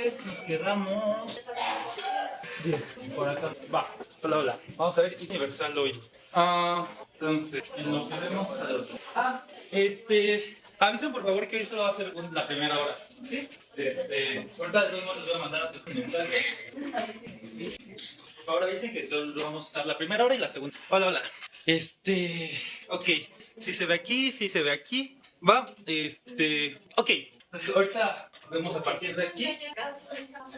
Entonces nos quedamos 10 por acá. Va, hola, hola. Vamos a ver universal hoy. Entonces, en lo que vemos al otro. Avisen por favor que hoy solo va a ser la primera hora. ¿Sí? Ahorita de todos modos les voy a mandar a hacer un mensaje. Sí. Por favor avisen que solo vamos a estar la primera hora y la segunda. Hola, hola. Ok. Si se ve aquí, si se ve aquí. Va, ok. Entonces, ahorita vemos a partir de aquí.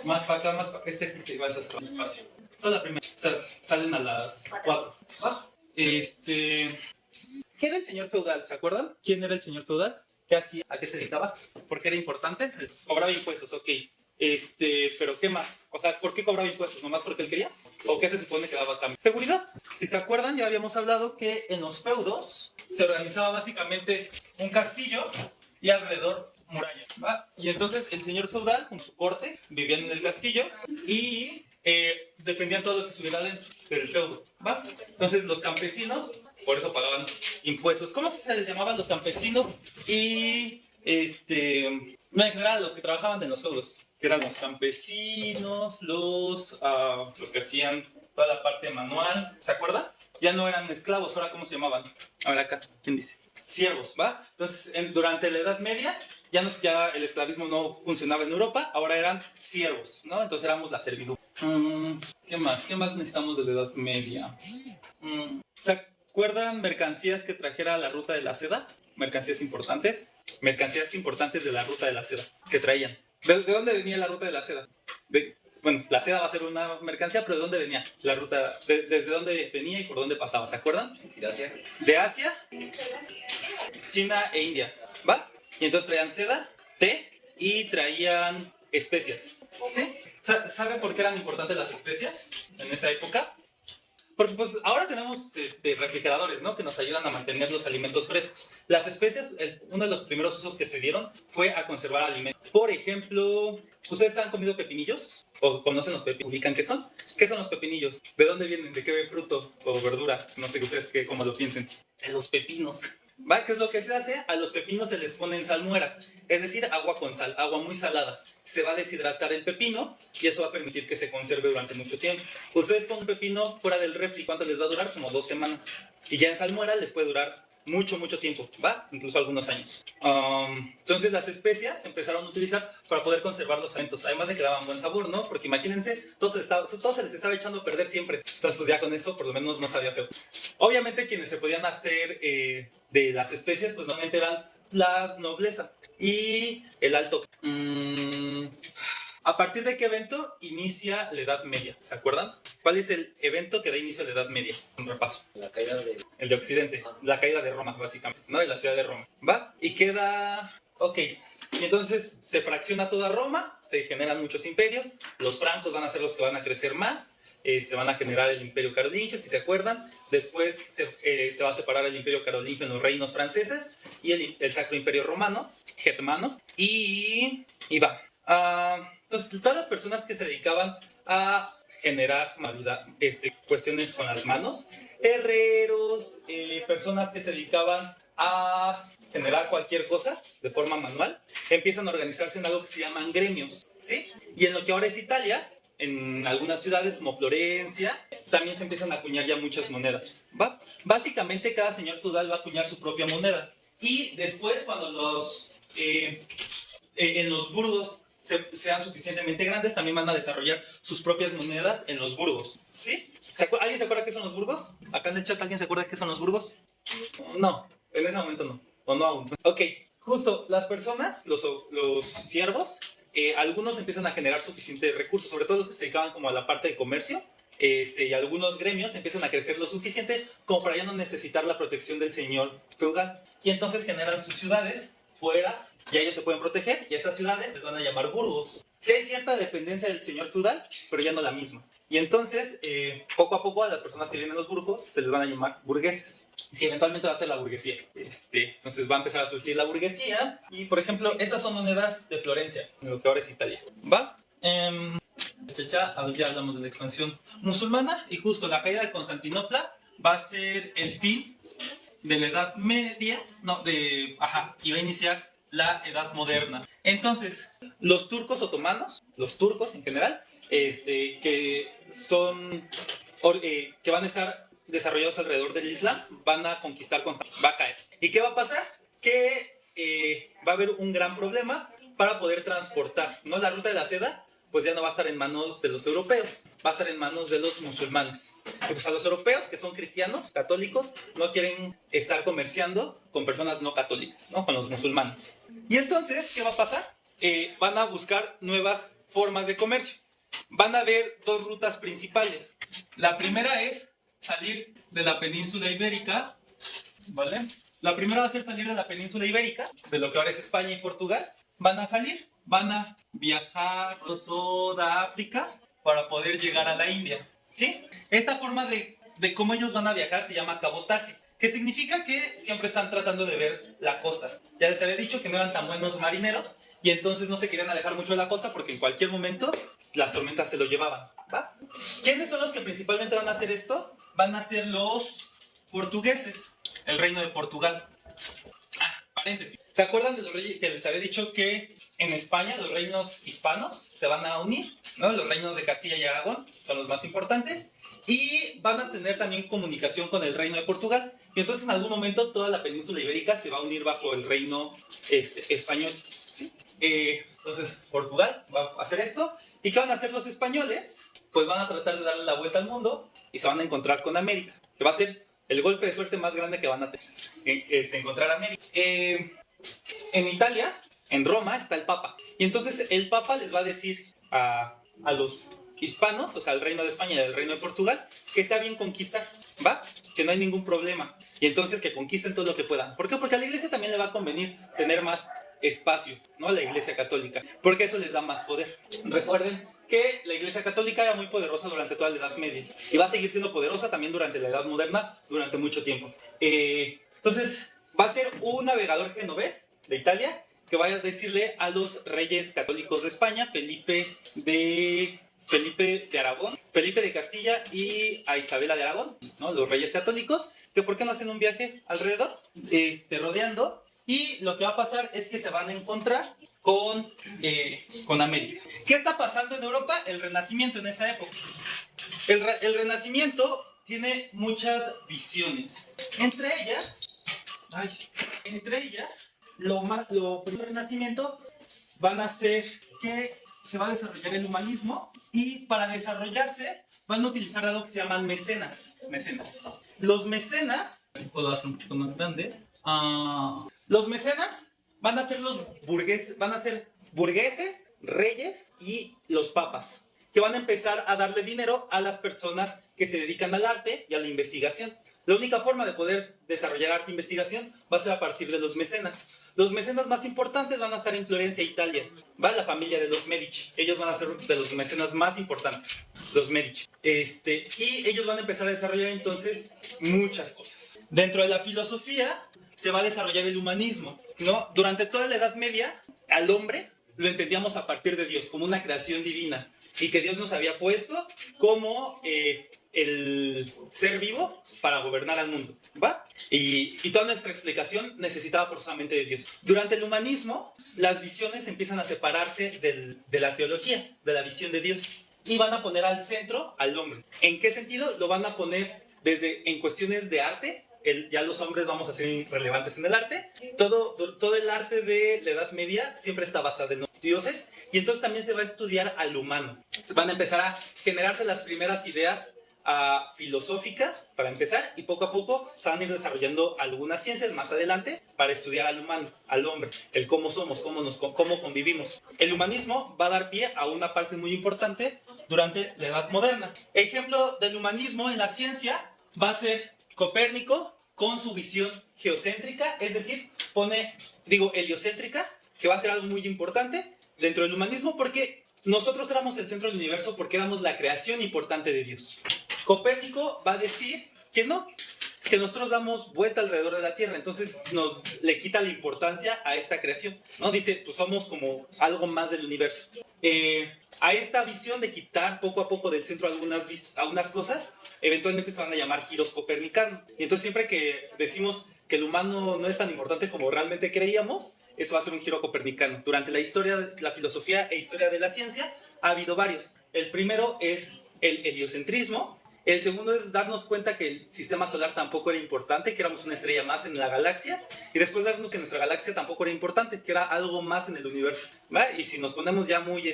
Más para acá, más para acá. Aquí igual se hace un espacio. Solo la primera. O sea, salen a las 4. Va. ¿Qué era el señor feudal? ¿Se acuerdan? ¿Quién era el señor feudal? ¿Qué hacía? ¿A qué se dedicaba? ¿Por qué era importante? Cobraba impuestos, ok. Pero ¿qué más? O sea, ¿por qué cobraba impuestos? ¿Nomás porque él quería? ¿O qué se supone que daba a cambio? Seguridad. Si se acuerdan, ya habíamos hablado que en los feudos se organizaba básicamente un castillo y alrededor muralla, ¿va? Y entonces el señor feudal con su corte vivían en el castillo y defendían todo lo que estuviera dentro del feudo, ¿va? Entonces los campesinos, por eso pagaban impuestos. ¿Cómo se les llamaban los campesinos? Y no, en general los que trabajaban en los feudos, que eran los campesinos, los que hacían toda la parte manual, ¿se acuerdan? Ya no eran esclavos, ahora ¿cómo se llamaban? Ahora acá, ¿quién dice? Siervos, ¿va? Entonces, durante la Edad Media, ya el esclavismo no funcionaba en Europa, ahora eran siervos, ¿no? Entonces éramos la servidumbre. ¿Qué más? ¿Qué más necesitamos de la Edad Media? ¿Se acuerdan mercancías que trajera la ruta de la seda? Mercancías importantes de la ruta de la seda que traían. ¿De dónde venía la ruta de la seda? Bueno, la seda va a ser una mercancía, pero ¿de dónde venía la ruta? ¿Desde dónde venía y por dónde pasaba? ¿Se acuerdan? De Asia. De Asia, China e India, ¿va? Y entonces traían seda, té y traían especias. ¿Sí? ¿Saben por qué eran importantes las especias en esa época? Porque pues ahora tenemos refrigeradores, ¿no? Que nos ayudan a mantener los alimentos frescos. Las especias, uno de los primeros usos que se dieron fue a conservar alimentos. Por ejemplo, ¿ustedes han comido pepinillos? ¿O conocen los pepinillos? ¿Ubican qué son? ¿Qué son los pepinillos? ¿De dónde vienen? ¿De qué fruto o verdura? No sé ustedes cómo lo piensen. De los pepinos. ¿Va? ¿Qué es lo que se hace? A los pepinos se les pone en salmuera, es decir, agua con sal, agua muy salada. Se va a deshidratar el pepino y eso va a permitir que se conserve durante mucho tiempo. Ustedes ponen un pepino fuera del refri, ¿cuánto les va a durar? Como 2 semanas. Y ya en salmuera les puede durar mucho, mucho tiempo, ¿va? Incluso algunos años. Entonces las especias se empezaron a utilizar para poder conservar los alimentos, además de que daban buen sabor, ¿no? Porque imagínense, todo se les estaba echando a perder siempre. Entonces pues ya con eso por lo menos no sabía feo. Obviamente quienes se podían hacer de las especias pues normalmente eran la nobleza y el alto. ¿A partir de qué evento inicia la Edad Media? ¿Se acuerdan? ¿Cuál es el evento que da inicio a la Edad Media? Un repaso. La caída de... El de Occidente. La caída de Roma, básicamente, ¿no? De la ciudad de Roma. ¿Va? Y queda... Ok. Y entonces se fracciona toda Roma, se generan muchos imperios, los francos van a ser los que van a crecer más, van a generar el imperio carolingio, si se acuerdan. Después se va a separar el imperio carolingio en los reinos franceses y el sacro imperio romano, germano, y va. Entonces, todas las personas que se dedicaban a generar cuestiones con las manos, herreros, personas que se dedicaban a generar cualquier cosa de forma manual, empiezan a organizarse en algo que se llaman gremios, ¿sí? Y en lo que ahora es Italia, en algunas ciudades como Florencia, también se empiezan a acuñar ya muchas monedas, ¿va? Básicamente cada señor feudal va a acuñar su propia moneda. Y después cuando en los burgos sean suficientemente grandes, también van a desarrollar sus propias monedas en los burgos, ¿sí? ¿Alguien se acuerda qué son los burgos? Acá en el chat, ¿alguien se acuerda qué son los burgos? No, en ese momento no, o no aún. Ok, justo las personas, los siervos, algunos empiezan a generar suficientes recursos, sobre todo los que se dedicaban como a la parte de comercio, y algunos gremios empiezan a crecer lo suficiente como para ya no necesitar la protección del señor feudal. Y entonces generan sus ciudades fueras, y ellos se pueden proteger, y a estas ciudades les van a llamar burgos. Sí hay cierta dependencia del señor feudal, pero ya no la misma. Y entonces, poco a poco a las personas que viven en los burgos se les van a llamar burgueses. Sí, eventualmente va a ser la burguesía. Entonces va a empezar a surgir la burguesía. Y, por ejemplo, estas son monedas de Florencia, en lo que ahora es Italia. ¿Va? Ya hablamos de la expansión musulmana. Y justo la caída de Constantinopla va a ser el fin de la Edad Media. Y va a iniciar la Edad Moderna. Entonces, los turcos otomanos, los turcos en general, que son que van a estar desarrollados alrededor del Islam, van a conquistar Constantinopla, va a caer. ¿Y qué va a pasar? Que va a haber un gran problema para poder transportar, ¿no? La ruta de la seda, pues ya no va a estar en manos de los europeos, va a estar en manos de los musulmanes. Y pues a los europeos, que son cristianos, católicos, no quieren estar comerciando con personas no católicas, ¿no? Con los musulmanes. Y entonces, ¿qué va a pasar? Van a buscar nuevas formas de comercio. Van a haber dos rutas principales. La primera es salir de la península ibérica, ¿vale? La primera va a ser salir de la península ibérica, de lo que ahora es España y Portugal. Van a salir, van a viajar por toda África para poder llegar a la India, ¿sí? Esta forma de cómo ellos van a viajar se llama cabotaje, que significa que siempre están tratando de ver la costa. Ya les había dicho que no eran tan buenos marineros y entonces no se querían alejar mucho de la costa porque en cualquier momento las tormentas se lo llevaban, ¿va? ¿Quiénes son los que principalmente van a hacer esto? Van a ser los portugueses, el reino de Portugal. Paréntesis. ¿Se acuerdan de los reyes que les había dicho que en España los reinos hispanos se van a unir, ¿no? Los reinos de Castilla y Aragón son los más importantes y van a tener también comunicación con el reino de Portugal. Y entonces en algún momento toda la península ibérica se va a unir bajo el reino español, ¿sí? Entonces Portugal va a hacer esto. ¿Y qué van a hacer los españoles? Pues van a tratar de darle la vuelta al mundo y se van a encontrar con América, que va a ser el golpe de suerte más grande que van a tener, encontrar América. En Italia, en Roma, está el Papa. Y entonces el Papa les va a decir a los hispanos, o sea, al reino de España y al reino de Portugal, que está bien conquistar, ¿va? Que no hay ningún problema. Y entonces que conquisten todo lo que puedan. ¿Por qué? Porque a la iglesia también le va a convenir tener más espacio, ¿no? La iglesia católica. Porque eso les da más poder. Recuerden que la iglesia católica era muy poderosa durante toda la Edad Media. Y va a seguir siendo poderosa también durante la Edad Moderna, durante mucho tiempo. Entonces, va a ser un navegador genovés de Italia que vaya a decirle a los reyes católicos de España, Felipe de Aragón, Felipe de Castilla y a Isabela de Aragón, ¿no? Los reyes católicos, que por qué no hacen un viaje alrededor, rodeando, y lo que va a pasar es que se van a encontrar con América. ¿Qué está pasando en Europa? El Renacimiento en esa época. El Renacimiento tiene muchas visiones. Entre ellas, lo del Renacimiento van a ser que se va a desarrollar el humanismo y para desarrollarse van a utilizar algo que se llaman mecenas. Los mecenas, si puedo hacer un poquito más grande, los mecenas van a ser burgueses, reyes y los papas, que van a empezar a darle dinero a las personas que se dedican al arte y a la investigación. La única forma de poder desarrollar arte e investigación va a ser a partir de los mecenas. Los mecenas más importantes van a estar en Florencia, Italia. Va la familia de los Medici. Ellos van a ser de los mecenas más importantes, los Medici. Y ellos van a empezar a desarrollar entonces muchas cosas. Dentro de la filosofía se va a desarrollar el humanismo, ¿no? Durante toda la Edad Media, al hombre lo entendíamos a partir de Dios, como una creación divina. Y que Dios nos había puesto como el ser vivo para gobernar al mundo, ¿va? Y toda nuestra explicación necesitaba forzosamente de Dios. Durante el humanismo, las visiones empiezan a separarse de la teología, de la visión de Dios. Y van a poner al centro al hombre. ¿En qué sentido? Lo van a poner desde en cuestiones de arte. Ya los hombres vamos a ser relevantes en el arte. Todo el arte de la Edad Media siempre está basado en los dioses. Y entonces también se va a estudiar al humano. Van a empezar a generarse las primeras ideas filosóficas, para empezar, y poco a poco se van a ir desarrollando algunas ciencias más adelante para estudiar al humano, al hombre, el cómo somos, cómo convivimos. El humanismo va a dar pie a una parte muy importante durante la Edad Moderna. Ejemplo del humanismo en la ciencia va a ser Copérnico con su visión geocéntrica, es decir, heliocéntrica, que va a ser algo muy importante dentro del humanismo porque nosotros éramos el centro del universo porque éramos la creación importante de Dios. Copérnico va a decir que no, que nosotros damos vuelta alrededor de la Tierra, entonces le quita la importancia a esta creación, ¿no? Dice, pues somos como algo más del universo. A esta visión de quitar poco a poco del centro algunas cosas, eventualmente se van a llamar giros copernicanos. Y entonces siempre que decimos que el humano no es tan importante como realmente creíamos, eso va a ser un giro copernicano. Durante la historia de la filosofía e historia de la ciencia ha habido varios. El primero es el heliocentrismo. El segundo es darnos cuenta que el sistema solar tampoco era importante, que éramos una estrella más en la galaxia, y después darnos que nuestra galaxia tampoco era importante, que era algo más en el universo, ¿va? Y si nos ponemos ya muy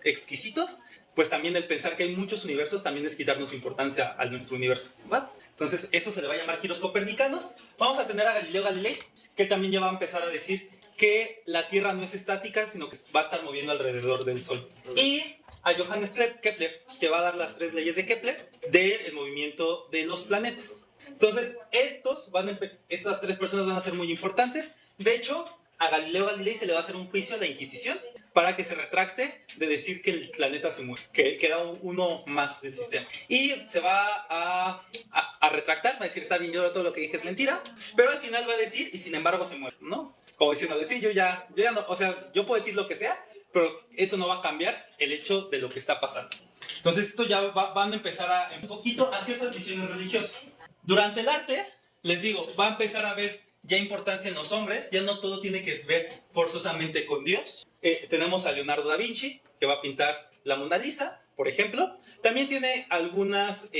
exquisitos, pues también el pensar que hay muchos universos también es quitarnos importancia a nuestro universo, ¿va? Entonces eso se le va a llamar giros copernicanos. Vamos a tener a Galileo Galilei, que también ya va a empezar a decir que la Tierra no es estática, sino que va a estar moviendo alrededor del Sol. Y a Johannes Kepler, que va a dar las 3 leyes de Kepler del movimiento de los planetas. Entonces, estas 3 personas van a ser muy importantes. De hecho, a Galileo Galilei se le va a hacer un juicio a la Inquisición para que se retracte de decir que el planeta se mueve, que era uno más del sistema. Y se va a retractar, va a decir, está bien, yo todo lo que dije es mentira, pero al final va a decir, y sin embargo se mueve, ¿no? Como diciendo, sí, yo ya no, o sea, yo puedo decir lo que sea, pero eso no va a cambiar el hecho de lo que está pasando. Entonces esto ya van a empezar un poquito a ciertas visiones religiosas. Durante el arte, les digo, va a empezar a haber ya importancia en los hombres, ya no todo tiene que ver forzosamente con Dios. Tenemos a Leonardo da Vinci, que va a pintar la Mona Lisa, por ejemplo. También tiene algunas,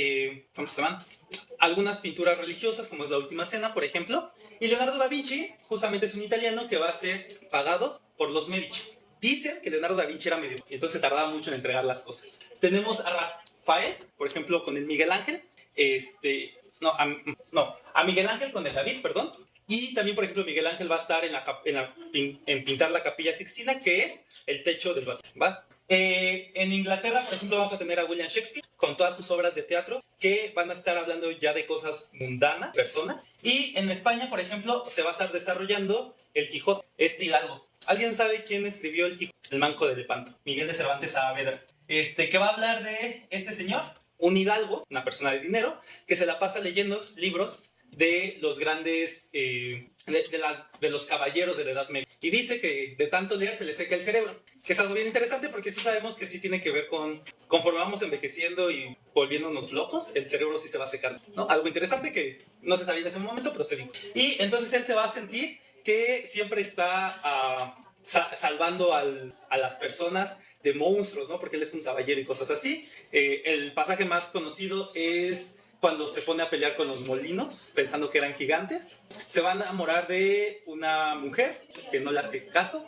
¿cómo se llaman? Algunas pinturas religiosas, como es la Última Cena, por ejemplo. Y Leonardo da Vinci justamente es un italiano que va a ser pagado por los Medici. Dicen que Leonardo da Vinci era medio, y entonces tardaba mucho en entregar las cosas. Tenemos a Rafael, por ejemplo, con el Miguel Ángel. A Miguel Ángel con el David, perdón. Y también, por ejemplo, Miguel Ángel va a estar en pintar la Capilla Sixtina, que es el techo del Vaticano, ¿va? En Inglaterra, por ejemplo, vamos a tener a William Shakespeare con todas sus obras de teatro que van a estar hablando ya de cosas mundanas, personas. Y en España, por ejemplo, se va a estar desarrollando el Quijote, Hidalgo. ¿Alguien sabe quién escribió el Quijote? El Manco de Lepanto, Miguel de Cervantes Saavedra. Que va a hablar de este señor, un hidalgo, una persona de dinero, que se la pasa leyendo libros de los grandes, de los caballeros de la Edad Media. Y dice que de tanto leer se le seca el cerebro, que es algo bien interesante porque sí sabemos que sí tiene que ver con, conforme vamos envejeciendo y volviéndonos locos, el cerebro sí se va a secar, ¿no? Algo interesante que no se sabía en ese momento, pero se dijo. Y entonces él se va a sentir que siempre está salvando a las personas de monstruos, ¿no? Porque él es un caballero y cosas así. El pasaje más conocido es cuando se pone a pelear con los molinos, pensando que eran gigantes. Se va a enamorar de una mujer que no le hace caso,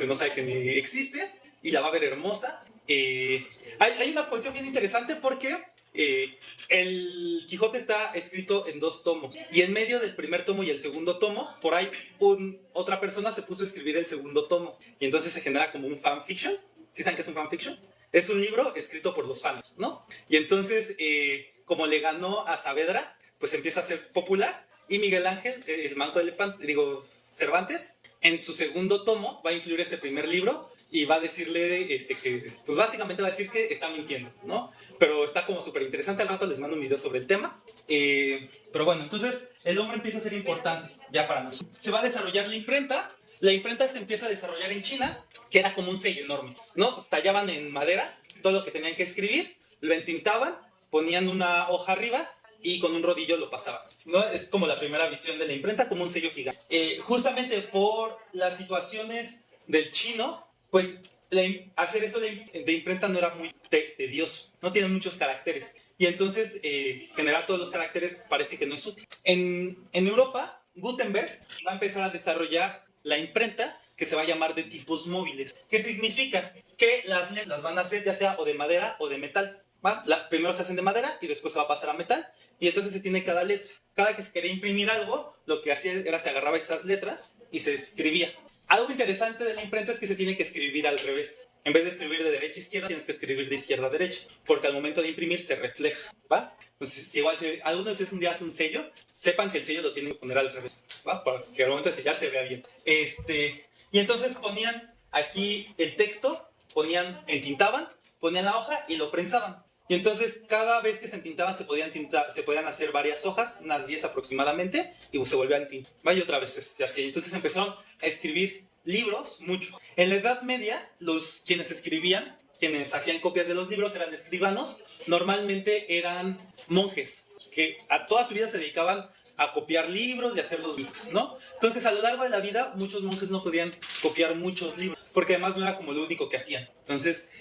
no sabe que ni existe, y la va a ver hermosa. Hay una cuestión bien interesante porque el Quijote está escrito en 2 tomos, y en medio del primer tomo y el segundo tomo, por ahí otra persona se puso a escribir el segundo tomo, y entonces se genera como un fanfiction. ¿Sí saben qué es un fanfiction? Es un libro escrito por los fans, ¿no? Y entonces, como le ganó a Saavedra, pues empieza a ser popular, y Miguel Ángel, el Manco de Lepanto, Cervantes, en su segundo tomo va a incluir este primer libro y va a decirle que, pues básicamente va a decir que está mintiendo, ¿no? Pero está como súper interesante. Al rato les mando un video sobre el tema. Pero bueno, entonces el hombre empieza a ser importante ya para nosotros. Se va a desarrollar la imprenta. La imprenta se empieza a desarrollar en China, que era como un sello enorme, ¿no? Tallaban en madera todo lo que tenían que escribir, lo entintaban, ponían una hoja arriba y con un rodillo lo pasaban, ¿no? Es como la primera visión de la imprenta, como un sello gigante. Justamente por las situaciones del chino, pues hacer eso de imprenta no era muy tedioso, no tiene muchos caracteres. Y entonces generar todos los caracteres parece que no es útil. En Europa, Gutenberg va a empezar a desarrollar la imprenta, que se va a llamar de tipos móviles. ¿Qué significa? Que las letras van a ser ya sea o de madera o de metal. Primero se hacen de madera y después se va a pasar a metal, y entonces se tiene cada letra. Cada que se quería imprimir algo, lo que hacía era se agarraba esas letras y se escribía. Algo interesante de la imprenta es que se tiene que escribir al revés. En vez de escribir de derecha a izquierda, tienes que escribir de izquierda a derecha, porque al momento de imprimir se refleja, ¿va? Entonces, si alguno de ustedes un día hace un sello, sepan que el sello lo tienen que poner al revés, ¿va? Para que al momento de sellar se vea bien. Y entonces ponían aquí el texto, entintaban, ponían la hoja y lo prensaban. Y entonces cada vez que se entintaban se podían hacer varias hojas, unas 10 aproximadamente, y se volvían tinta. Vaya otra vez así. Entonces empezaron a escribir libros, mucho. En la Edad Media, quienes hacían copias de los libros eran escribanos, normalmente eran monjes, que a toda su vida se dedicaban a copiar libros y hacer los mitos, ¿no? Entonces, a lo largo de la vida, muchos monjes no podían copiar muchos libros, porque además no era como lo único que hacían. Entonces,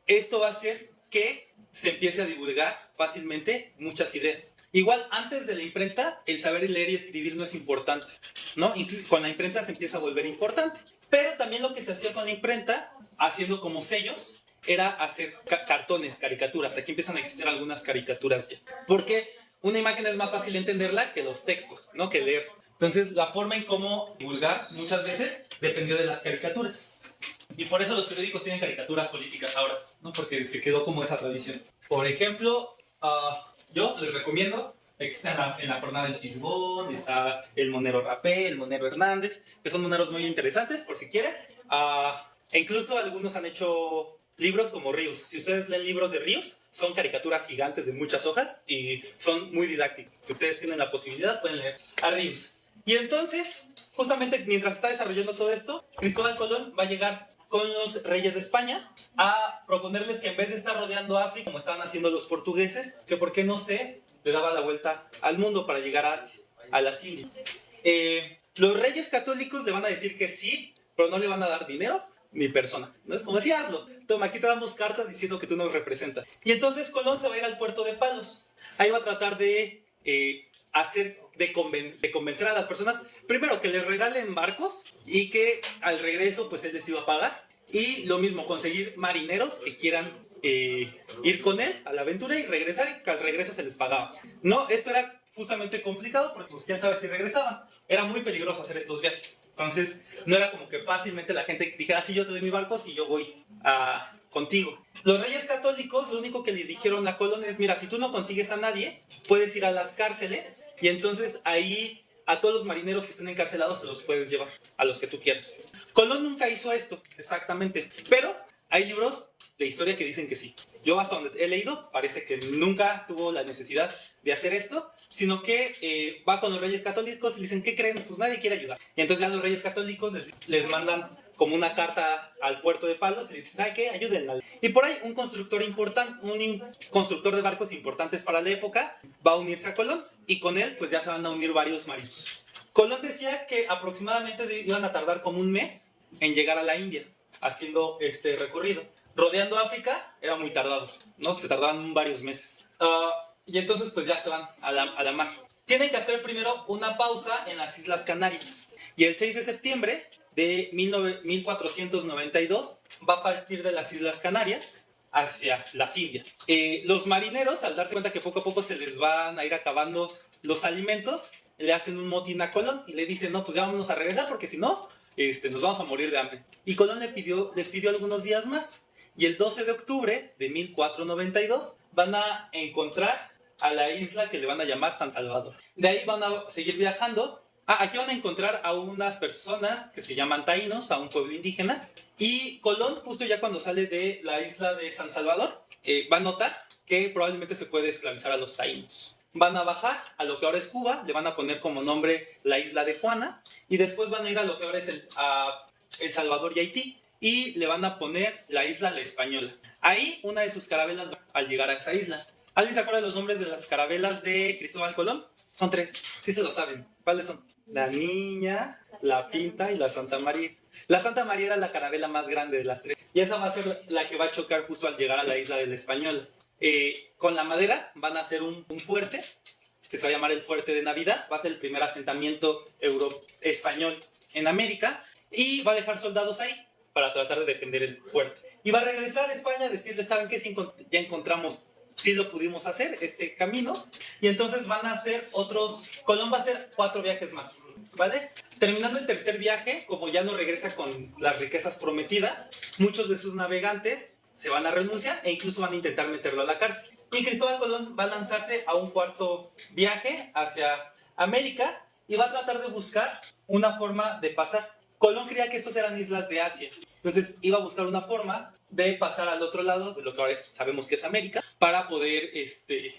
esto va a hacer que se empiece a divulgar fácilmente muchas ideas. Igual, antes de la imprenta, el saber leer y escribir no es importante, ¿no? Con la imprenta se empieza a volver importante. Pero también lo que se hacía con la imprenta, haciendo como sellos, era hacer cartones, caricaturas. Aquí empiezan a existir algunas caricaturas ya. Porque una imagen es más fácil entenderla que los textos, ¿no? Que leer. Entonces, la forma en cómo divulgar muchas veces dependió de las caricaturas. Y por eso los periódicos tienen caricaturas políticas ahora, ¿no? Porque se quedó como esa tradición. Por ejemplo, yo les recomiendo, existe en la jornada del Fisgón, está el Monero Rapé, el Monero Hernández, que son moneros muy interesantes, por si quieren. E incluso algunos han hecho libros como Ríos. Si ustedes leen libros de Ríos, son caricaturas gigantes de muchas hojas y son muy didácticos. Si ustedes tienen la posibilidad, pueden leer a Ríos. Y entonces, justamente mientras está desarrollando todo esto, Cristóbal Colón va a llegar con los reyes de España a proponerles que en vez de estar rodeando África, como estaban haciendo los portugueses, que por qué no se le daba la vuelta al mundo para llegar a Asia, a las Indias. Los reyes católicos le van a decir que sí, pero no le van a dar dinero ni persona. No es como decir, hazlo. Toma, aquí te damos cartas diciendo que tú nos representas. Y entonces Colón se va a ir al puerto de Palos. Ahí va a tratar de convencer a las personas, primero que les regalen barcos y que al regreso pues él les iba a pagar. Y lo mismo, conseguir marineros que quieran ir con él a la aventura y regresar, y que al regreso se les pagaba. No, esto era justamente complicado porque pues quién sabe si regresaban. Era muy peligroso hacer estos viajes. Entonces no era como que fácilmente la gente dijera, sí, yo te doy mi barco, si yo voy contigo. Los reyes católicos lo único que le dijeron a Colón es, mira, si tú no consigues a nadie, puedes ir a las cárceles y entonces ahí a todos los marineros que estén encarcelados se los puedes llevar, a los que tú quieras. Colón nunca hizo esto, exactamente, pero hay libros de historia que dicen que sí. Yo hasta donde he leído, parece que nunca tuvo la necesidad de hacer esto, sino que va con los reyes católicos y dicen, ¿qué creen? Pues nadie quiere ayudar. Y entonces ya los reyes católicos les mandan como una carta al puerto de Palos y dicen, ¿sabe qué? Ayúdenla. Y por ahí un constructor importante, un constructor de barcos importantes para la época, va a unirse a Colón y con él pues ya se van a unir varios marinos. Colón decía que aproximadamente iban a tardar como un mes en llegar a la India, haciendo este recorrido. Rodeando África era muy tardado, ¿no? Se tardaban varios meses. Y entonces pues ya se van a la mar. Tienen que hacer primero una pausa en las Islas Canarias. Y el 6 de septiembre de 1492 va a partir de las Islas Canarias hacia las Indias. Los marineros, al darse cuenta que poco a poco se les van a ir acabando los alimentos, le hacen un motín a Colón y le dicen, no, pues ya vámonos a regresar porque si no, nos vamos a morir de hambre. Y Colón les pidió algunos días más. Y el 12 de octubre de 1492 van a encontrar a la isla que le van a llamar San Salvador. De ahí van a seguir viajando. Aquí van a encontrar a unas personas que se llaman taínos, a un pueblo indígena. Y Colón, justo ya cuando sale de la isla de San Salvador, va a notar que probablemente se puede esclavizar a los taínos. Van a bajar a lo que ahora es Cuba, le van a poner como nombre la isla de Juana, y después van a ir a lo que ahora es El Salvador y Haití, y le van a poner la isla La Española. Ahí una de sus carabelas va al llegar a esa isla. ¿Alguien se acuerda de los nombres de las carabelas de Cristóbal Colón? Son 3, sí se lo saben. ¿Cuáles son? La Niña, la Pinta y la Santa María. La Santa María era la carabela más grande de las 3. Y esa va a ser la que va a chocar justo al llegar a la isla de La Española. Con la madera van a hacer un fuerte, que se va a llamar el Fuerte de Navidad. Va a ser el primer asentamiento español en América. Y va a dejar soldados ahí para tratar de defender el fuerte. Y va a regresar a España a decirles, ¿saben qué? Ya encontramos, sí lo pudimos hacer, este camino. Y entonces van a hacer Colón va a hacer 4 viajes más, ¿vale? Terminando el tercer viaje, como ya no regresa con las riquezas prometidas, muchos de sus navegantes se van a renunciar e incluso van a intentar meterlo a la cárcel. Y Cristóbal Colón va a lanzarse a un cuarto viaje hacia América y va a tratar de buscar una forma de pasar. Colón creía que estos eran islas de Asia. Entonces iba a buscar una forma de pasar al otro lado de lo que ahora sabemos que es América para poder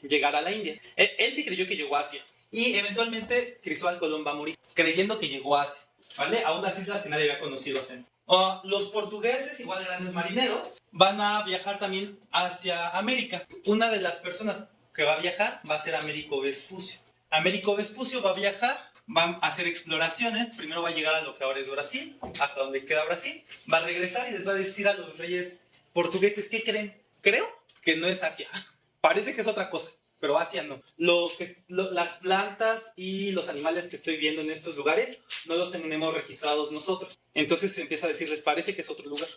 llegar a la India. Él sí creyó que llegó a Asia. Y eventualmente Cristóbal Colón va a morir creyendo que llegó a Asia, ¿vale? A unas islas que nadie había conocido hasta entonces. Los portugueses, igual grandes marineros, van a viajar también hacia América. Una de las personas que va a viajar va a ser Américo Vespucio. Américo Vespucio va a viajar, va a hacer exploraciones, primero va a llegar a lo que ahora es Brasil, hasta donde queda Brasil, va a regresar y les va a decir a los reyes portugueses, ¿qué creen? Creo que no es Asia, parece que es otra cosa, pero Asia no. Las plantas y los animales que estoy viendo en estos lugares no los tenemos registrados nosotros. Entonces empieza a decirles, parece que es otro lugar.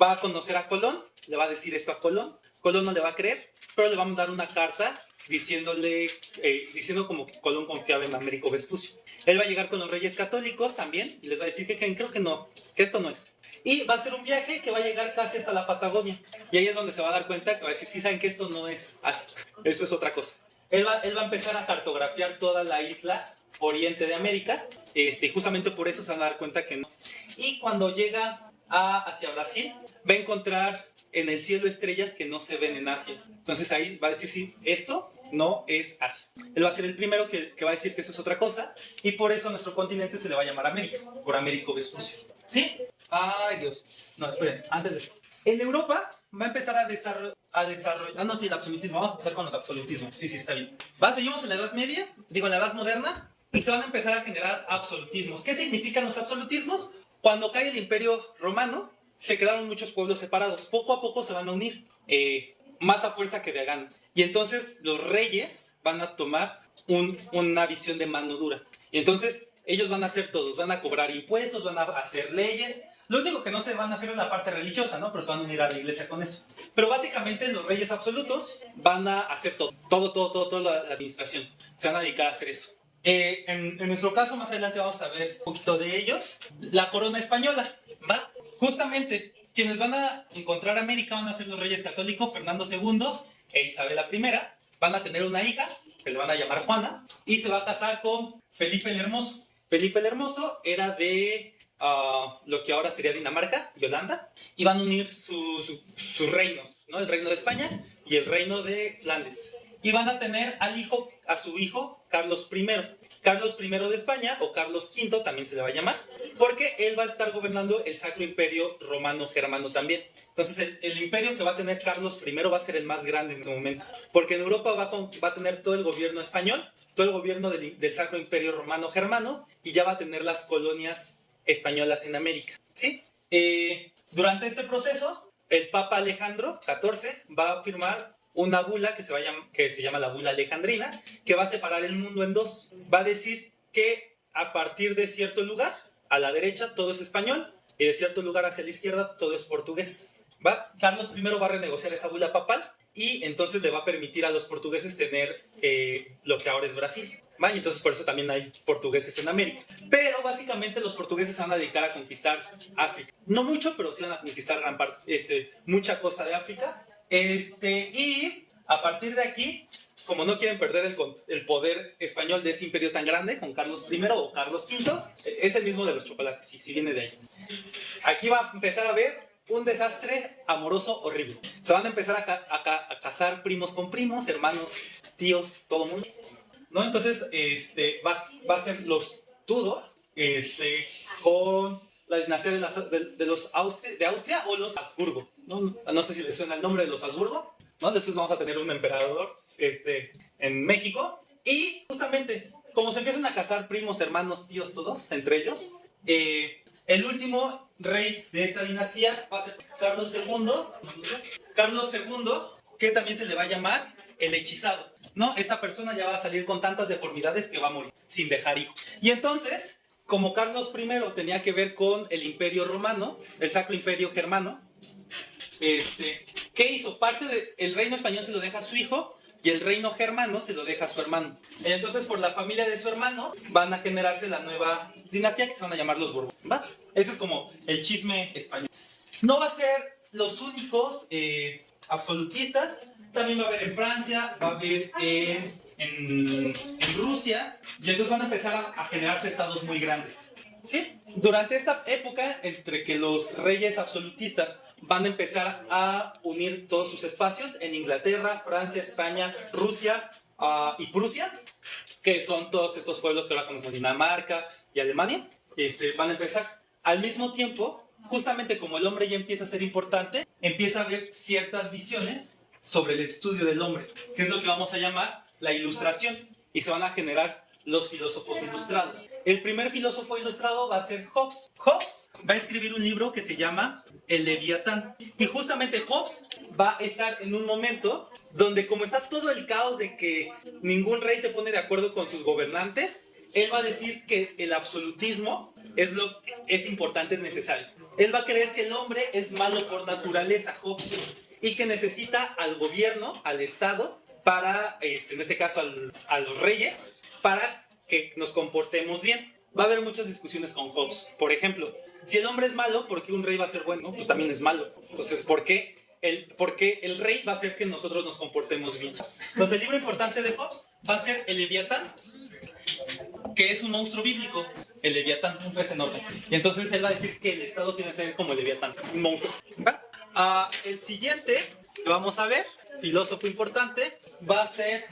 Va a conocer a Colón, le va a decir esto a Colón, Colón no le va a creer, pero le va a mandar una carta diciendo como que Colón confiaba en Américo Vespucio. Él va a llegar con los reyes católicos también y les va a decir que creen, creo que no, que esto no es. Y va a hacer un viaje que va a llegar casi hasta la Patagonia. Y ahí es donde se va a dar cuenta que va a decir, sí saben que esto no es Asia, eso es otra cosa. Él va a empezar a cartografiar toda la isla oriente de América, justamente por eso se van a dar cuenta que no. Y cuando llega hacia Brasil, va a encontrar en el cielo estrellas que no se ven en Asia. Entonces ahí va a decir, sí, esto no es Asia. Él va a ser el primero que va a decir que eso es otra cosa, y por eso nuestro continente se le va a llamar América, por Américo Vespucio. ¿Sí? Ay, Dios. No, esperen, antes de... En Europa va a empezar a desarrollar... no, sí, el absolutismo. Vamos a empezar con los absolutismos. Sí, está bien. Seguimos en la Edad Media, en la Edad Moderna, y se van a empezar a generar absolutismos. ¿Qué significan los absolutismos? Cuando cae el Imperio Romano, se quedaron muchos pueblos separados. Poco a poco se van a unir, más a fuerza que de ganas. Y entonces los reyes van a tomar una visión de mano dura. Y entonces ellos van a hacer todos, van a cobrar impuestos, van a hacer leyes. Lo único que no se van a hacer es la parte religiosa, ¿no? Pero se van a unir a la iglesia con eso. Pero básicamente los reyes absolutos van a hacer toda la administración. Se van a dedicar a hacer eso. En nuestro caso, más adelante vamos a ver un poquito de ellos. La corona española, ¿va? Justamente, quienes van a encontrar América van a ser los reyes católicos, Fernando II e Isabel I. Van a tener una hija, que le van a llamar Juana, y se va a casar con Felipe el Hermoso. Felipe el Hermoso era de lo que ahora sería Dinamarca y Holanda, y van a unir sus reinos, ¿no? El reino de España y el reino de Flandes. Y van a tener a su hijo, Carlos I. Carlos I de España, o Carlos V también se le va a llamar, porque él va a estar gobernando el Sacro Imperio Romano-Germano también. Entonces el imperio que va a tener Carlos I va a ser el más grande en ese momento, porque en Europa va a tener todo el gobierno español, todo el gobierno del Sacro Imperio Romano-Germano, y ya va a tener las colonias españolas en América, ¿sí? Durante este proceso, el Papa Alejandro XIV va a firmar una bula que se llama la bula alejandrina, que va a separar el mundo en dos. Va a decir que a partir de cierto lugar, a la derecha todo es español, y de cierto lugar hacia la izquierda todo es portugués. Carlos I va a renegociar esa bula papal, y entonces le va a permitir a los portugueses tener lo que ahora es Brasil. Y entonces por eso también hay portugueses en América. Pero básicamente los portugueses se van a dedicar a conquistar África. No mucho, pero sí van a conquistar mucha costa de África. Y a partir de aquí, como no quieren perder el poder español de ese imperio tan grande, con Carlos I o Carlos V, es el mismo de los chocolates, sí viene de ahí. Aquí va a empezar a haber un desastre amoroso horrible. Se van a empezar a casar primos con primos, hermanos, tíos, todo mundo, ¿no? Entonces va a ser los Tudor con la dinastía de Austria o los Habsburgo. No sé si les suena el nombre de los Habsburgo, ¿no? Después vamos a tener un emperador en México. Y justamente, como se empiezan a casar primos, hermanos, tíos, todos, entre ellos, el último rey de esta dinastía va a ser Carlos II. Carlos II, que también se le va a llamar el hechizado, ¿no? Esta persona ya va a salir con tantas deformidades que va a morir sin dejar hijo. Y entonces, como Carlos I tenía que ver con el Imperio Romano, el Sacro Imperio Germano, ¿qué hizo? Parte del reino español se lo deja a su hijo y el reino germano se lo deja a su hermano. Entonces, por la familia de su hermano, van a generarse la nueva dinastía que se van a llamar los Borbones. ¿Va? Ese es como el chisme español. No va a ser los únicos absolutistas. También va a haber en Francia, va a haber en Rusia, y entonces van a empezar a generarse estados muy grandes. ¿Sí? Durante esta época, entre que los reyes absolutistas van a empezar a unir todos sus espacios en Inglaterra, Francia, España, Rusia y Prusia, que son todos estos pueblos que ahora conocemos, Dinamarca y Alemania, van a empezar. Al mismo tiempo, justamente como el hombre ya empieza a ser importante, empieza a haber ciertas visiones sobre el estudio del hombre, que es lo que vamos a llamar la ilustración y se van a generar los filósofos ilustrados. El primer filósofo ilustrado va a ser Hobbes. Hobbes va a escribir un libro que se llama El Leviatán. Y justamente Hobbes va a estar en un momento donde, como está todo el caos de que ningún rey se pone de acuerdo con sus gobernantes, él va a decir que el absolutismo es importante, es necesario. Él va a creer que el hombre es malo por naturaleza, Hobbes, y que necesita al gobierno, al Estado, para, en este caso a los reyes, para que nos comportemos bien. Va a haber muchas discusiones con Hobbes. Por ejemplo, si el hombre es malo, ¿por qué un rey va a ser bueno? Pues también es malo. Entonces, ¿por qué el rey va a hacer que nosotros nos comportemos bien? Entonces, el libro importante de Hobbes va a ser El Leviatán, que es un monstruo bíblico. El Leviatán, un pez enorme. Y entonces él va a decir que el Estado tiene que ser como el Leviatán, un monstruo. El siguiente que vamos a ver, filósofo importante, va a ser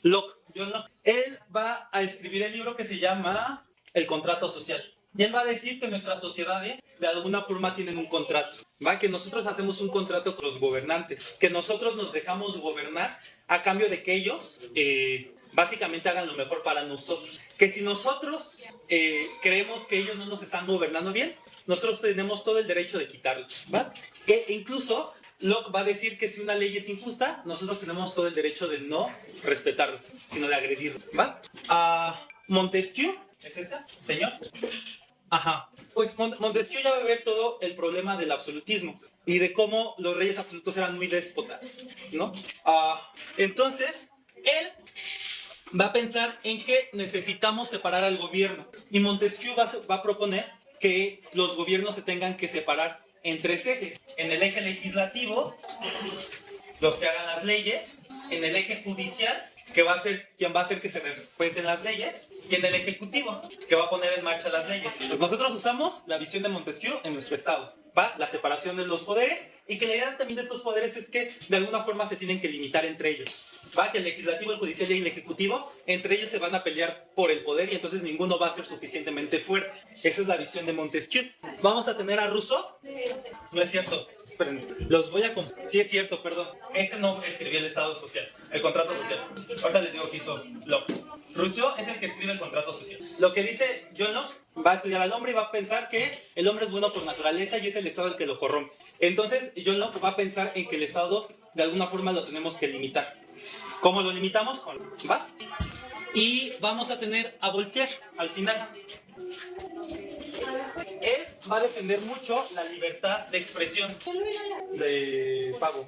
Locke. John Locke. Él va a escribir el libro que se llama El Contrato Social. Y él va a decir que nuestras sociedades de alguna forma tienen un contrato, ¿va? Que nosotros hacemos un contrato con los gobernantes, que nosotros nos dejamos gobernar a cambio de que ellos básicamente hagan lo mejor para nosotros. Que si nosotros creemos que ellos no nos están gobernando bien, nosotros tenemos todo el derecho de quitarlos, ¿va? E incluso Locke va a decir que si una ley es injusta, nosotros tenemos todo el derecho de no respetarlo, sino de agredirlo, ¿va? Montesquieu, ¿es esta, señor? Ajá. Pues Montesquieu ya va a ver todo el problema del absolutismo y de cómo los reyes absolutos eran muy déspotas, ¿no? Entonces, él va a pensar en que necesitamos separar al gobierno. Y Montesquieu va a proponer que los gobiernos se tengan que separar en tres ejes. En el eje legislativo, los que hagan las leyes. En el eje judicial, que va a ser quien va a hacer que se respeten las leyes. Y en el ejecutivo, que va a poner en marcha las leyes. Pues nosotros usamos la visión de Montesquieu en nuestro estado, ¿va? La separación de los poderes, y que la idea también de estos poderes es que de alguna forma se tienen que limitar entre ellos, ¿va? Que el legislativo, el judicial y el ejecutivo, entre ellos se van a pelear por el poder y entonces ninguno va a ser suficientemente fuerte. Esa es la visión de Montesquieu. Vamos a tener a Rousseau. No es cierto. Esperen, los voy a... Sí es cierto, perdón. Este no escribió el Estado Social, el contrato social. Ahorita les digo que hizo Locke. Rousseau es el que escribe el contrato social. Lo que dice John Locke, va a estudiar al hombre y va a pensar que el hombre es bueno por naturaleza y es el Estado el que lo corrompe. Entonces John Locke va a pensar en que el Estado de alguna forma lo tenemos que limitar. ¿Cómo lo limitamos? ¿Va? Y vamos a tener a Voltaire al final. Él va a defender mucho la libertad de expresión de Pavo.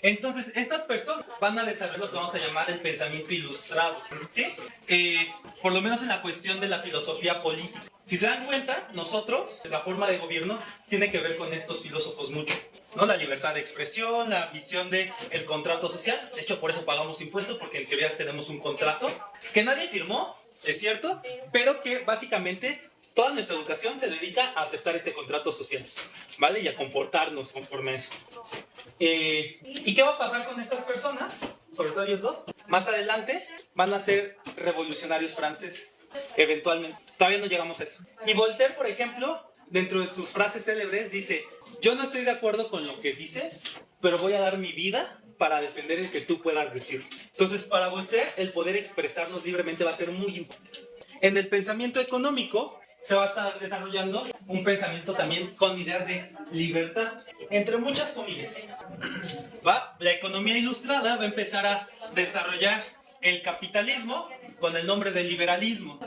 Entonces, estas personas van a desarrollar lo que vamos a llamar el pensamiento ilustrado, ¿sí? Por lo menos en la cuestión de la filosofía política. Si se dan cuenta, nosotros, la forma de gobierno tiene que ver con estos filósofos mucho, ¿no? La libertad de expresión, la visión del contrato social. De hecho, por eso pagamos impuestos, porque en teoría tenemos un contrato que nadie firmó, es cierto, pero que básicamente toda nuestra educación se dedica a aceptar este contrato social, ¿vale? Y a comportarnos conforme a eso. ¿Y qué va a pasar con estas personas? Sobre todo ellos dos. Más adelante van a ser revolucionarios franceses, eventualmente. Todavía no llegamos a eso. Y Voltaire, por ejemplo, dentro de sus frases célebres dice: yo no estoy de acuerdo con lo que dices, pero voy a dar mi vida para defender el que tú puedas decir. Entonces, para Voltaire, el poder expresarnos libremente va a ser muy importante. En el pensamiento económico se va a estar desarrollando un pensamiento también con ideas de libertad, entre muchas comillas. ¿Va? La economía ilustrada va a empezar a desarrollar el capitalismo con el nombre de liberalismo.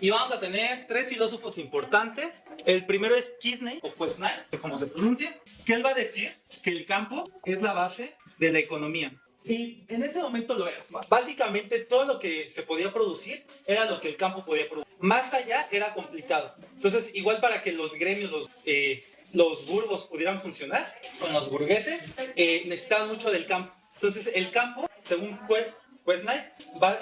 Y vamos a tener tres filósofos importantes. El primero es Quesnay, o Quesnay, como se pronuncia, que él va a decir que el campo es la base de la economía. Y en ese momento lo era. Básicamente todo lo que se podía producir era lo que el campo podía producir. Más allá era complicado. Entonces, igual para que los gremios, los burgos pudieran funcionar con los burgueses, necesitaban mucho del campo. Entonces, el campo, según Quesnay,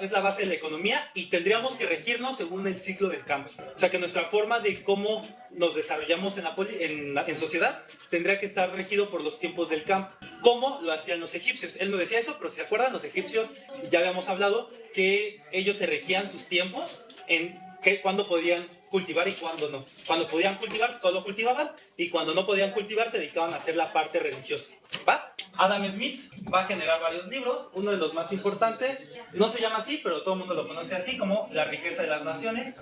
es la base de la economía y tendríamos que regirnos según el ciclo del campo. O sea, que nuestra forma de cómo nos desarrollamos en sociedad tendría que estar regido por los tiempos del campo, como lo hacían los egipcios. Él no decía eso, pero si se acuerdan, los egipcios, ya habíamos hablado, que ellos se regían sus tiempos en cuándo podían cultivar y cuándo no. Cuando podían cultivar, solo cultivaban, y cuando no podían cultivar, se dedicaban a hacer la parte religiosa. ¿Va? Adam Smith va a generar varios libros. Uno de los más importantes, no se llama así, pero todo el mundo lo conoce así, como La riqueza de las naciones.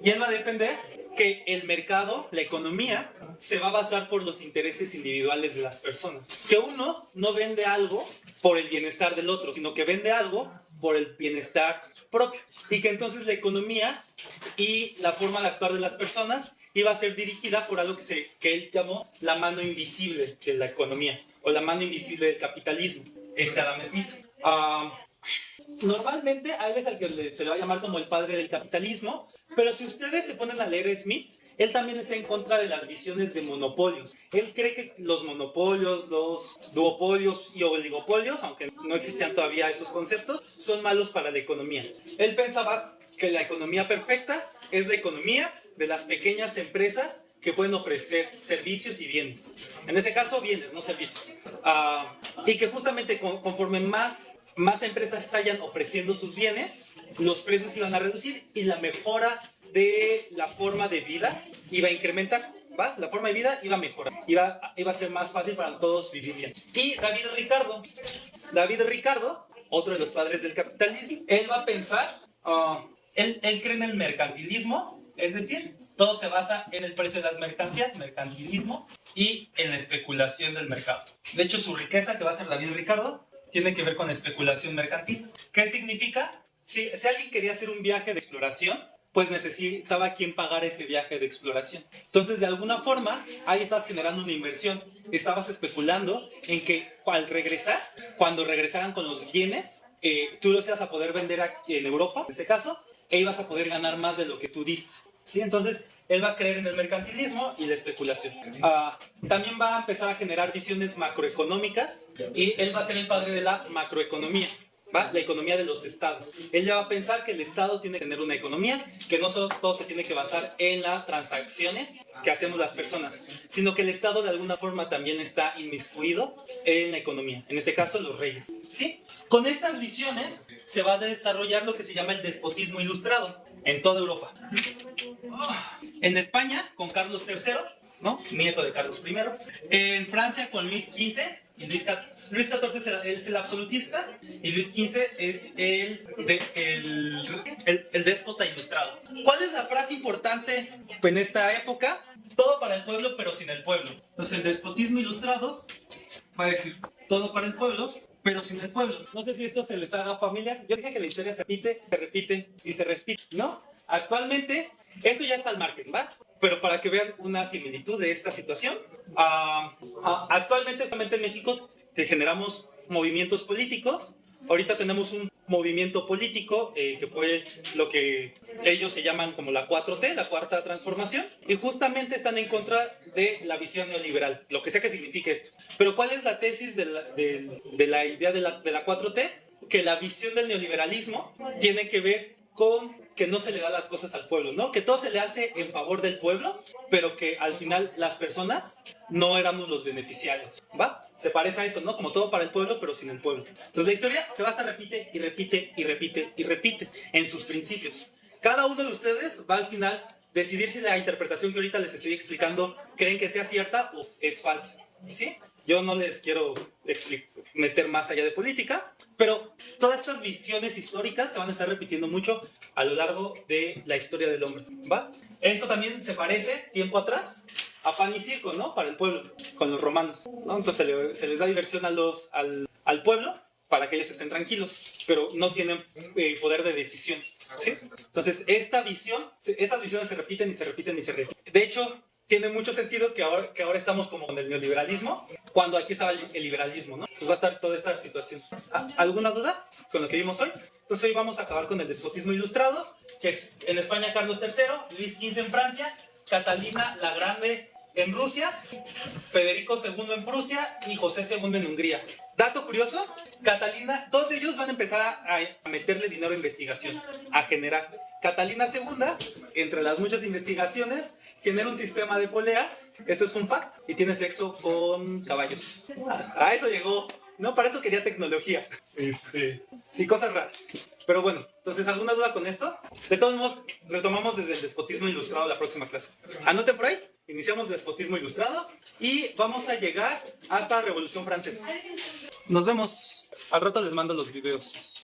Y él va a defender que el mercado, la economía, se va a basar por los intereses individuales de las personas. Que uno no vende algo por el bienestar del otro, sino que vende algo por el bienestar propio. Y que entonces la economía y la forma de actuar de las personas iba a ser dirigida por algo que él llamó la mano invisible de la economía, o la mano invisible del capitalismo. Adam Smith. Normalmente a él es al que se le va a llamar como el padre del capitalismo, pero si ustedes se ponen a leer Smith, él también está en contra de las visiones de monopolios. Él cree que los monopolios, los duopolios y oligopolios, aunque no existían todavía esos conceptos, son malos para la economía. Él pensaba que la economía perfecta es la economía de las pequeñas empresas que pueden ofrecer servicios y bienes. En ese caso, bienes, no servicios. Y que justamente conforme más empresas vayan ofreciendo sus bienes, los precios iban a reducir y la mejora de la forma de vida iba a incrementar, ¿va? La forma de vida iba a mejorar, iba a ser más fácil para todos vivir bien. Y David Ricardo, otro de los padres del capitalismo, él va a pensar, él cree en el mercantilismo, es decir, todo se basa en el precio de las mercancías, mercantilismo, y en la especulación del mercado. De hecho, su riqueza, que va a ser David Ricardo, tiene que ver con especulación mercantil. ¿Qué significa? Si alguien quería hacer un viaje de exploración, pues necesitaba quien pagara ese viaje de exploración. Entonces, de alguna forma, ahí estás generando una inversión. Estabas especulando en que cuando regresaran con los bienes, tú los ibas a poder vender aquí en Europa, en este caso, e ibas a poder ganar más de lo que tú diste. ¿Sí? Entonces, él va a creer en el mercantilismo y la especulación. También va a empezar a generar visiones macroeconómicas, y él va a ser el padre de la macroeconomía, ¿va? La economía de los estados. Él ya va a pensar que el estado tiene que tener una economía, que no solo todo se tiene que basar en las transacciones que hacemos las personas, sino que el estado de alguna forma también está inmiscuido en la economía, en este caso los reyes. ¿Sí? Con estas visiones se va a desarrollar lo que se llama el despotismo ilustrado en toda Europa. En España, con Carlos III, ¿no? Nieto de Carlos I. En Francia, con Luis XV. Y Luis XIV es el absolutista, y Luis XV es el déspota ilustrado. ¿Cuál es la frase importante en esta época? Todo para el pueblo, pero sin el pueblo. Entonces, el despotismo ilustrado va a decir todo para el pueblo, pero sin el pueblo. No sé si esto se les haga familiar. Yo dije que la historia se repite y se repite, ¿no? Actualmente, esto ya está al margen, ¿va? Pero para que vean una similitud de esta situación, actualmente en México generamos movimientos políticos. Ahorita tenemos un movimiento político que fue lo que ellos se llaman como la 4T, la Cuarta Transformación, y justamente están en contra de la visión neoliberal, lo que sea que signifique esto. Pero ¿cuál es la tesis de la idea de la 4T? Que la visión del neoliberalismo tiene que ver con que no se le da las cosas al pueblo, ¿no? Que todo se le hace en favor del pueblo, pero que al final las personas no éramos los beneficiarios, ¿va? Se parece a eso, ¿no? Como todo para el pueblo, pero sin el pueblo. Entonces la historia se basta, repite y repite y repite y repite en sus principios. Cada uno de ustedes va al final decidir si la interpretación que ahorita les estoy explicando creen que sea cierta o es falsa, ¿sí? Yo no les quiero meter más allá de política, pero todas estas visiones históricas se van a estar repitiendo mucho a lo largo de la historia del hombre, ¿va? Esto también se parece, tiempo atrás, a pan y circo, ¿no? Para el pueblo, con los romanos, ¿no? Entonces se les da diversión al pueblo para que ellos estén tranquilos, pero no tienen poder de decisión, ¿sí? Entonces, estas visiones se repiten y se repiten y se repiten. De hecho, tiene mucho sentido que ahora estamos como con el neoliberalismo, cuando aquí estaba el liberalismo, ¿no? Pues va a estar toda esta situación. ¿Alguna duda con lo que vimos hoy? Entonces hoy vamos a acabar con el despotismo ilustrado, que es en España Carlos III, Luis XV en Francia, Catalina la Grande en Rusia, Federico II en Prusia y José II en Hungría. Dato curioso, Catalina, todos ellos van a empezar a meterle dinero a investigación, a generar. Catalina II, entre las muchas investigaciones, genera un sistema de poleas, esto es un fact, y tiene sexo con caballos. A eso llegó, no, para eso quería tecnología. Sí, cosas raras. Pero bueno, entonces, ¿alguna duda con esto? De todos modos, retomamos desde el despotismo ilustrado la próxima clase. Anoten por ahí, iniciamos despotismo ilustrado y vamos a llegar hasta la Revolución Francesa. Nos vemos. Al rato les mando los videos.